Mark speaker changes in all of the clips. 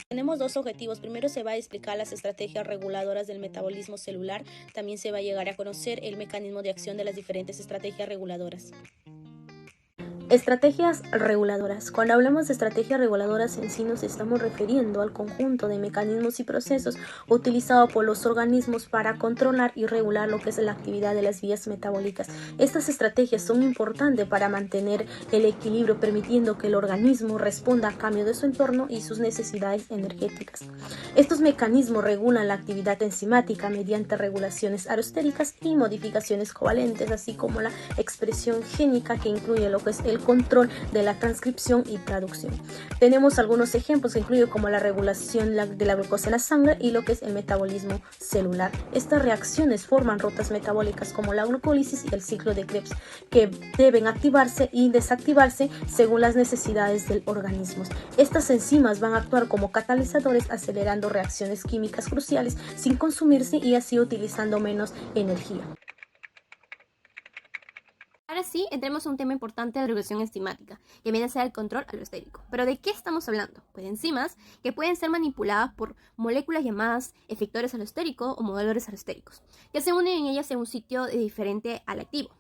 Speaker 1: Tenemos dos objetivos. Primero se va a explicar las estrategias reguladoras del metabolismo celular. También se va a llegar a conocer el mecanismo de acción de las diferentes estrategias reguladoras. Estrategias reguladoras. Cuando hablamos de estrategias reguladoras en sí nos estamos refiriendo al conjunto de mecanismos y procesos utilizados por los organismos para controlar y regular lo que es la actividad de las vías metabólicas. Estas estrategias son importantes para mantener el equilibrio, permitiendo que el organismo responda a cambio de su entorno y sus necesidades energéticas. Estos mecanismos regulan la actividad enzimática mediante regulaciones alostéricas y modificaciones covalentes, así como la expresión génica, que incluye lo que es el control de la transcripción y traducción. Tenemos algunos ejemplos que incluyen como la regulación de la glucosa en la sangre y lo que es el metabolismo celular. Estas reacciones forman rutas metabólicas como la glucólisis y el ciclo de Krebs, que deben activarse y desactivarse según las necesidades del organismo. Estas enzimas van a actuar como catalizadores, acelerando reacciones químicas cruciales sin consumirse y así utilizando menos energía.
Speaker 2: Ahora sí, entremos a un tema importante de la regulación enzimática, que viene a ser el control alostérico. ¿Pero de qué estamos hablando? Pues de enzimas que pueden ser manipuladas por moléculas llamadas efectores alostéricos o moduladores alostéricos, que se unen en ellas en un sitio diferente al activo.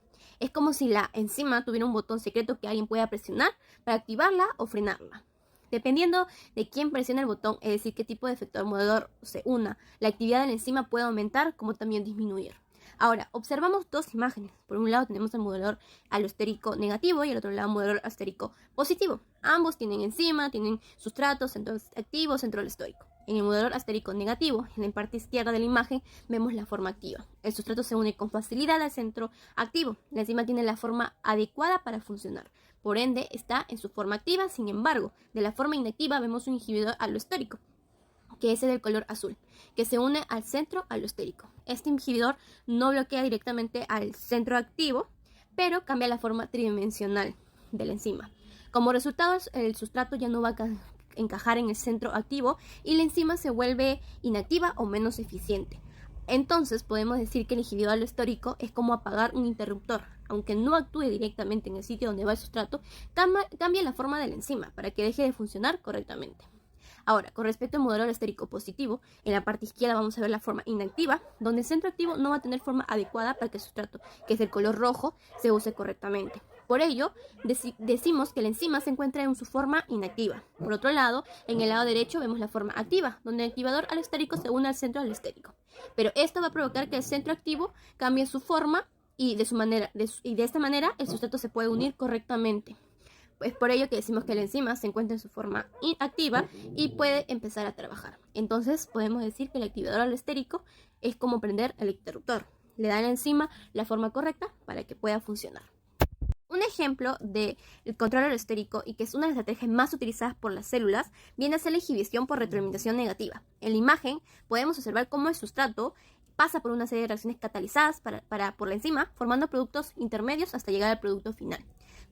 Speaker 2: Es como si la enzima tuviera un botón secreto que alguien pueda presionar para activarla o frenarla. Dependiendo de quién presiona el botón, es decir, qué tipo de efector modulador se una, la actividad de la enzima puede aumentar como también disminuir. Ahora, observamos dos imágenes. Por un lado tenemos el modulador alostérico negativo y el otro lado modulador alostérico positivo. Ambos tienen enzima, tienen sustratos, centro activo, centro alostérico. En el modulador alostérico negativo, en la parte izquierda de la imagen, vemos la forma activa. El sustrato se une con facilidad al centro activo. La enzima tiene la forma adecuada para funcionar. Por ende, está en su forma activa. Sin embargo, de la forma inactiva vemos un inhibidor alostérico, que es el del color azul, que se une al centro alostérico. Este inhibidor no bloquea directamente al centro activo, pero cambia la forma tridimensional de la enzima. Como resultado, el sustrato ya no va a encajar en el centro activo y la enzima se vuelve inactiva o menos eficiente. Entonces podemos decir que el inhibidor alostérico es como apagar un interruptor. Aunque no actúe directamente en el sitio donde va el sustrato, cambia la forma de la enzima para que deje de funcionar correctamente. Ahora, con respecto al modulador alostérico positivo, en la parte izquierda vamos a ver la forma inactiva, donde el centro activo no va a tener forma adecuada para que el sustrato, que es el color rojo, se use correctamente. Por ello, decimos que la enzima se encuentra en su forma inactiva. Por otro lado, en el lado derecho vemos la forma activa, donde el activador alostérico se une al centro alostérico. Pero esto va a provocar que el centro activo cambie su forma y de esta manera el sustrato se puede unir correctamente. Es por ello que decimos que la enzima se encuentra en su forma inactiva y puede empezar a trabajar. Entonces podemos decir que el activador alostérico es como prender el interruptor. Le da a la enzima la forma correcta para que pueda funcionar. Un ejemplo del control alostérico, y que es una de las estrategias más utilizadas por las células, viene a ser la inhibición por retroalimentación negativa. En la imagen podemos observar cómo el sustrato pasa por una serie de reacciones catalizadas por la enzima, formando productos intermedios hasta llegar al producto final.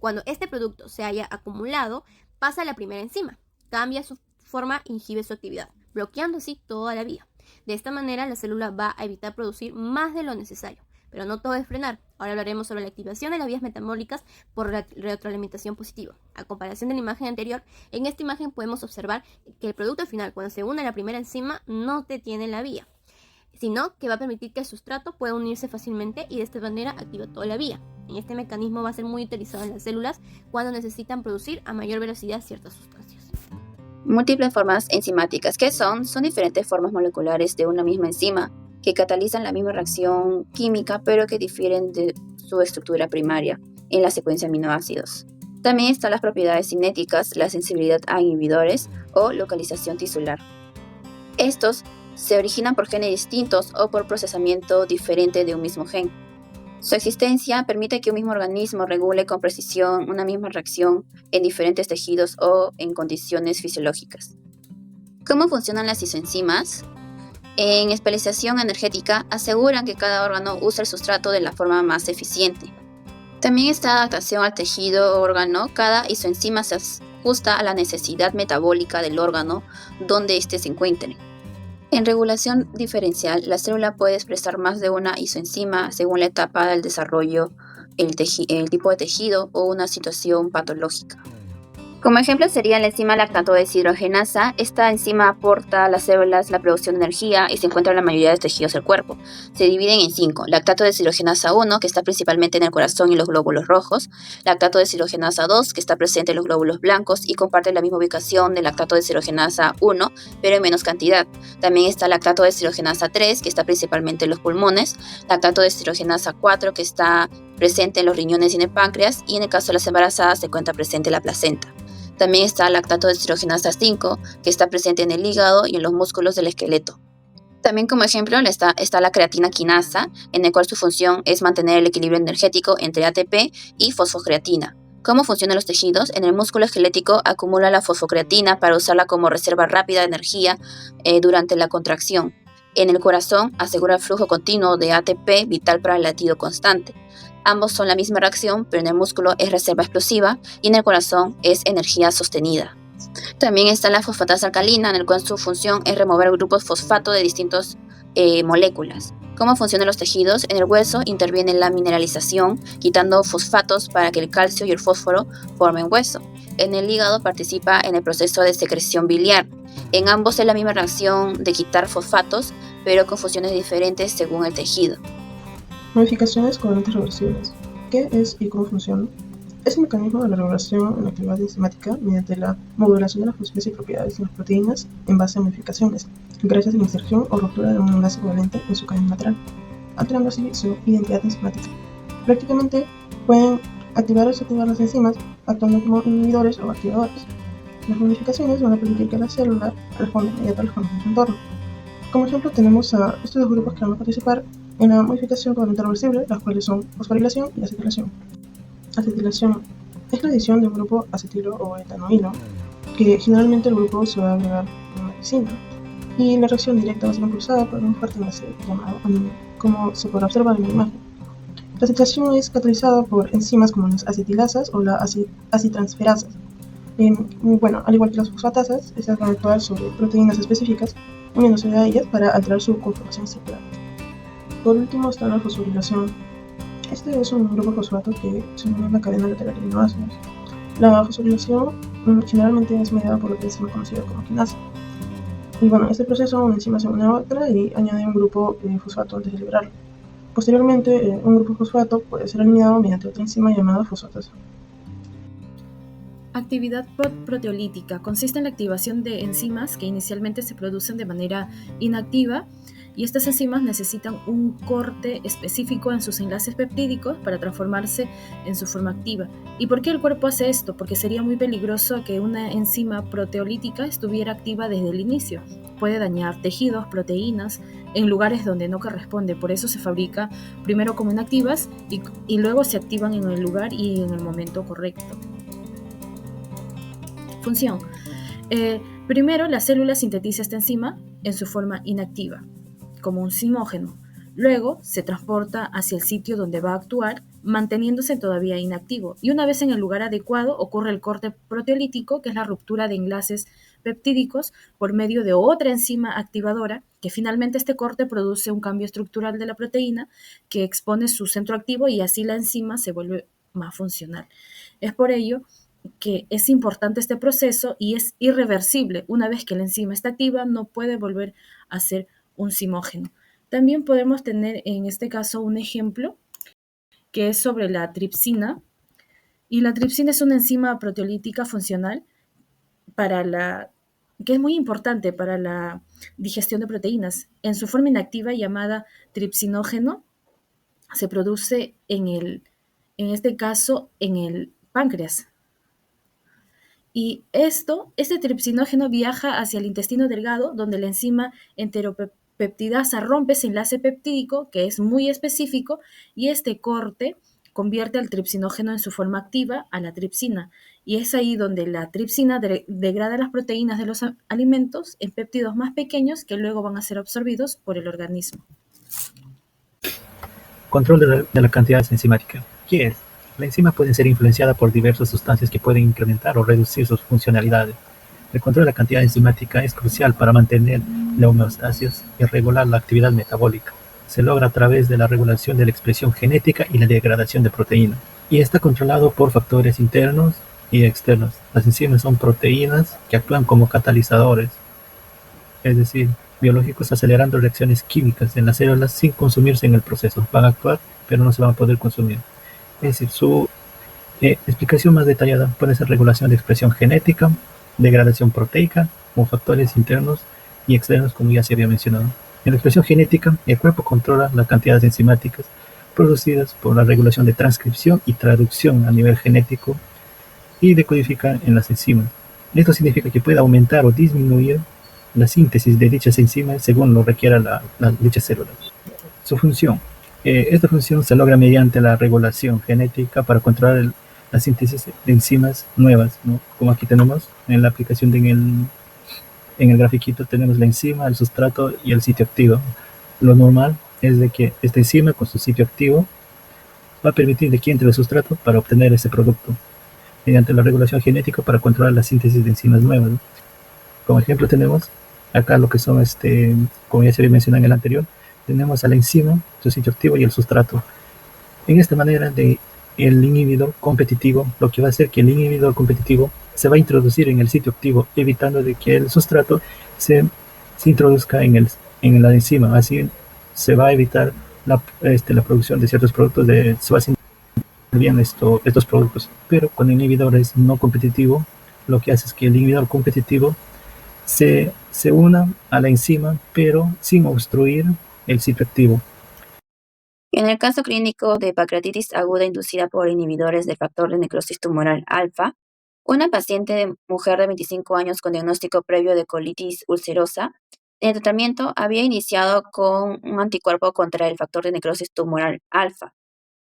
Speaker 2: Cuando este producto se haya acumulado, pasa a la primera enzima, cambia su forma e inhibe su actividad, bloqueando así toda la vía. De esta manera, la célula va a evitar producir más de lo necesario. Pero no todo es frenar. Ahora hablaremos sobre la activación de las vías metabólicas por retroalimentación positiva. A comparación de la imagen anterior, en esta imagen podemos observar que el producto final, cuando se une a la primera enzima, no detiene la vía, sino que va a permitir que el sustrato pueda unirse fácilmente y de esta manera activa toda la vía. Este mecanismo va a ser muy utilizado en las células cuando necesitan producir a mayor velocidad ciertas sustancias.
Speaker 3: Múltiples formas enzimáticas. ¿Qué son? Son diferentes formas moleculares de una misma enzima que catalizan la misma reacción química, pero que difieren de su estructura primaria en la secuencia de aminoácidos. También están las propiedades cinéticas, la sensibilidad a inhibidores o localización tisular. Estos se originan por genes distintos o por procesamiento diferente de un mismo gen. Su existencia permite que un mismo organismo regule con precisión una misma reacción en diferentes tejidos o en condiciones fisiológicas. ¿Cómo funcionan las isoenzimas? En especialización energética aseguran que cada órgano usa el sustrato de la forma más eficiente. También está adaptación al tejido o órgano. Cada isoenzima se ajusta a la necesidad metabólica del órgano donde éste se encuentre. En regulación diferencial, la célula puede expresar más de una isoenzima según la etapa del desarrollo el tipo de tejido o una situación patológica. Como ejemplo sería la enzima lactato deshidrogenasa. Esta enzima aporta a las células la producción de energía y se encuentra en la mayoría de los tejidos del cuerpo. Se dividen en 5. Lactato deshidrogenasa 1, que está principalmente en el corazón y los glóbulos rojos. Lactato deshidrogenasa 2, que está presente en los glóbulos blancos y comparte la misma ubicación de lactato deshidrogenasa 1, pero en menos cantidad. También está lactato deshidrogenasa 3, que está principalmente en los pulmones. Lactato deshidrogenasa 4, que está presente en los riñones y en el páncreas. Y en el caso de las embarazadas se encuentra presente en la placenta. También está lactato deshidrogenasa 5, que está presente en el hígado y en los músculos del esqueleto. También como ejemplo está la creatina quinasa, en el cual su función es mantener el equilibrio energético entre ATP y fosfocreatina. ¿Cómo funcionan los tejidos? En el músculo esquelético acumula la fosfocreatina para usarla como reserva rápida de energía durante la contracción. En el corazón asegura el flujo continuo de ATP vital para el latido constante. Ambos son la misma reacción, pero en el músculo es reserva explosiva y en el corazón es energía sostenida. También está la fosfatasa alcalina, en el cual su función es remover grupos fosfato de distintas moléculas. ¿Cómo funcionan los tejidos? En el hueso interviene la mineralización, quitando fosfatos para que el calcio y el fósforo formen hueso. En el hígado participa en el proceso de secreción biliar. En ambos es la misma reacción de quitar fosfatos, pero con funciones diferentes según el tejido.
Speaker 4: Modificaciones covalentes reversibles. ¿Qué es y cómo funciona? Es un mecanismo de la regulación en la actividad enzimática mediante la modulación de las funciones y propiedades de las proteínas en base a modificaciones, gracias a la inserción o ruptura de un enlace covalente en su cadena lateral, alterando así su identidad enzimática. Prácticamente pueden activar o desactivar las enzimas actuando como inhibidores o activadores. Las modificaciones van a permitir que la célula responda inmediatamente a los cambios de su entorno. Como ejemplo tenemos a estos dos grupos que van a participar en la modificación covalente reversible, las cuales son fosforilación y acetilación. Acetilación es la adición de un grupo acetilo o etanoilo, que generalmente el grupo se va a agregar en una resina, y la reacción directa va a ser impulsada por un fuerte enlace llamado amino, como se podrá observar en la imagen. La acetilación es catalizada por enzimas como las acetilasas o las acitransferasas. Al igual que las fosfatasas, estas van a actuar sobre proteínas específicas, uniéndose a ellas para alterar su conformación circular. Por último está la fosforilación. Este es un grupo fosfato que se une en la cadena lateral de aminoácidos. La fosforilación generalmente es mediada por la enzima conocida como quinasa. Y este proceso una enzima se une a otra y añade un grupo fosfato antes de liberarlo. Posteriormente, un grupo fosfato puede ser eliminado mediante otra enzima llamada fosfatasa.
Speaker 5: Actividad proteolítica consiste en la activación de enzimas que inicialmente se producen de manera inactiva, y estas enzimas necesitan un corte específico en sus enlaces peptídicos para transformarse en su forma activa. ¿Y por qué el cuerpo hace esto? Porque sería muy peligroso que una enzima proteolítica estuviera activa desde el inicio. Puede dañar tejidos, proteínas, en lugares donde no corresponde. Por eso se fabrica primero como inactivas y luego se activan en el lugar y en el momento correcto. Función. Primero, la célula sintetiza esta enzima en su forma inactiva, como un zimógeno. Luego se transporta hacia el sitio donde va a actuar, manteniéndose todavía inactivo. Y una vez en el lugar adecuado ocurre el corte proteolítico, que es la ruptura de enlaces peptídicos por medio de otra enzima activadora, que finalmente este corte produce un cambio estructural de la proteína que expone su centro activo y así la enzima se vuelve más funcional. Es por ello que es importante este proceso y es irreversible. Una vez que la enzima está activa, no puede volver a ser un zimógeno. También podemos tener en este caso un ejemplo que es sobre la tripsina. Y la tripsina es una enzima proteolítica funcional que es muy importante para la digestión de proteínas. En su forma inactiva llamada tripsinógeno se produce en este caso en el páncreas. Y este tripsinógeno viaja hacia el intestino delgado, donde la enzima enteropeptidasa rompe ese enlace peptídico, que es muy específico, y este corte convierte al tripsinógeno en su forma activa, a la tripsina. Y es ahí donde la tripsina degrada las proteínas de los alimentos en péptidos más pequeños que luego van a ser absorbidos por el organismo.
Speaker 6: Control de la cantidad enzimática. ¿Qué es? La enzima puede ser influenciada por diversas sustancias que pueden incrementar o reducir sus funcionalidades. El control de la cantidad enzimática es crucial para mantener la homeostasis y regular la actividad metabólica. se logra a través de la regulación de la expresión genética y la degradación de proteínas, y está controlado por factores internos y externos. Las enzimas son proteínas que actúan como catalizadores, es decir, biológicos, acelerando reacciones químicas en las células sin consumirse en el proceso. Van a actuar, pero no se van a poder consumir. Es decir, su explicación más detallada puede ser regulación de expresión genética, degradación proteica, como factores internos y externos, como ya se había mencionado. En la expresión genética, el cuerpo controla las cantidades enzimáticas producidas por la regulación de transcripción y traducción a nivel genético y decodifica en las enzimas. Esto significa que puede aumentar o disminuir la síntesis de dichas enzimas según lo requiera dicha célula. Su función. Esta función se logra mediante la regulación genética para controlar la síntesis de enzimas nuevas, ¿no? Como aquí tenemos en la aplicación en el grafiquito, tenemos la enzima, el sustrato y el sitio activo. Lo normal es de que esta enzima con su sitio activo va a permitir de que entre el sustrato para obtener ese producto, mediante la regulación genética para controlar la síntesis de enzimas nuevas, ¿no? Como ejemplo tenemos acá lo que son, como ya se había mencionado en el anterior, tenemos a la enzima, su sitio activo y el sustrato. En esta manera el inhibidor competitivo, lo que va a hacer que el inhibidor competitivo se va a introducir en el sitio activo, evitando de que el sustrato se introduzca en la enzima. Así se va a evitar la producción de ciertos productos, se va a hacer bien estos productos. Pero con inhibidores no competitivos, lo que hace es que el inhibidor competitivo se una a la enzima, pero sin obstruir el sitio activo.
Speaker 3: En el caso clínico de pancreatitis aguda inducida por inhibidores del factor de necrosis tumoral alfa, una paciente mujer de 25 años con diagnóstico previo de colitis ulcerosa, el tratamiento había iniciado con un anticuerpo contra el factor de necrosis tumoral alfa.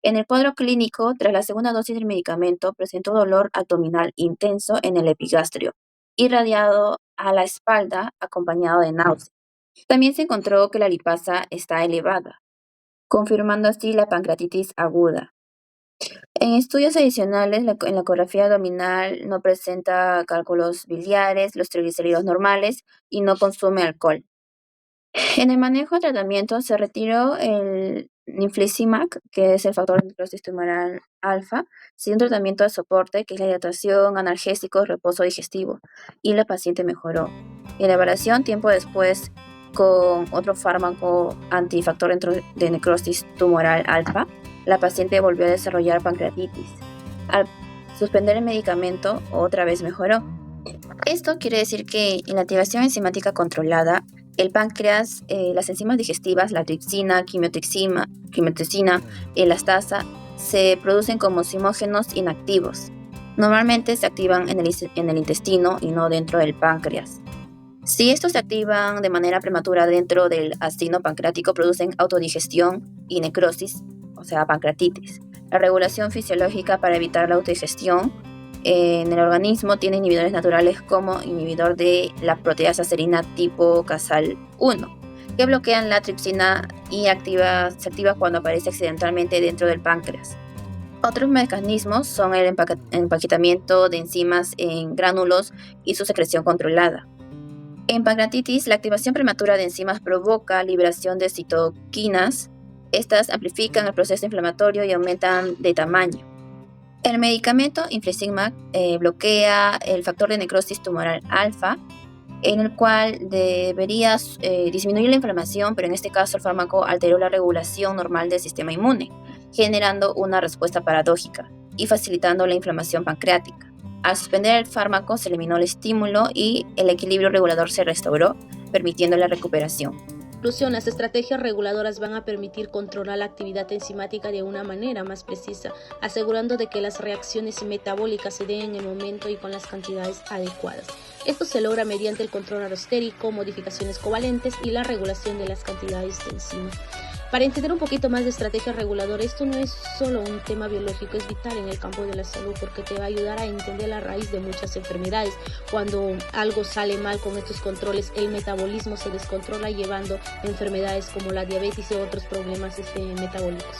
Speaker 3: En el cuadro clínico, tras la segunda dosis del medicamento, presentó dolor abdominal intenso en el epigastrio, irradiado a la espalda, acompañado de náusea. También se encontró que la lipasa está elevada, confirmando así la pancreatitis aguda. En estudios adicionales, en la ecografía abdominal no presenta cálculos biliares, los triglicéridos normales y no consume alcohol. En el manejo de tratamiento se retiró el infliximab, que es el factor de necrosis tumoral alfa, sin un tratamiento de soporte, que es la hidratación, analgésicos, reposo digestivo, y la paciente mejoró. En la evaluación, tiempo después, con otro fármaco antifactor de necrosis tumoral alfa, la paciente volvió a desarrollar pancreatitis. Al suspender el medicamento, otra vez mejoró. Esto quiere decir que en la activación enzimática controlada, el páncreas, las enzimas digestivas, la tripsina, quimiotripsina, elastasa, se producen como zimógenos inactivos. Normalmente se activan en el intestino y no dentro del páncreas. Si estos se activan de manera prematura dentro del astino pancreático, producen autodigestión y necrosis, o sea, pancreatitis. La regulación fisiológica para evitar la autodigestión en el organismo tiene inhibidores naturales como inhibidor de la proteasa serina tipo Casal-1, que bloquean la tripsina y se activa cuando aparece accidentalmente dentro del páncreas. Otros mecanismos son el empaquetamiento de enzimas en gránulos y su secreción controlada. En pancreatitis, la activación prematura de enzimas provoca liberación de citoquinas. Estas amplifican el proceso inflamatorio y aumentan de tamaño. El medicamento infliximab bloquea el factor de necrosis tumoral alfa, en el cual debería disminuir la inflamación, pero en este caso el fármaco alteró la regulación normal del sistema inmune, generando una respuesta paradójica y facilitando la inflamación pancreática. Al suspender el fármaco se eliminó el estímulo y el equilibrio regulador se restauró, permitiendo la recuperación.
Speaker 1: Conclusión, las estrategias reguladoras van a permitir controlar la actividad enzimática de una manera más precisa, asegurando de que las reacciones metabólicas se den en el momento y con las cantidades adecuadas. Esto se logra mediante el control alostérico, modificaciones covalentes y la regulación de las cantidades de enzima. Para entender un poquito más de estrategia reguladora, esto no es solo un tema biológico, es vital en el campo de la salud porque te va a ayudar a entender la raíz de muchas enfermedades. Cuando algo sale mal con estos controles, el metabolismo se descontrola llevando a enfermedades como la diabetes y otros problemas metabólicos.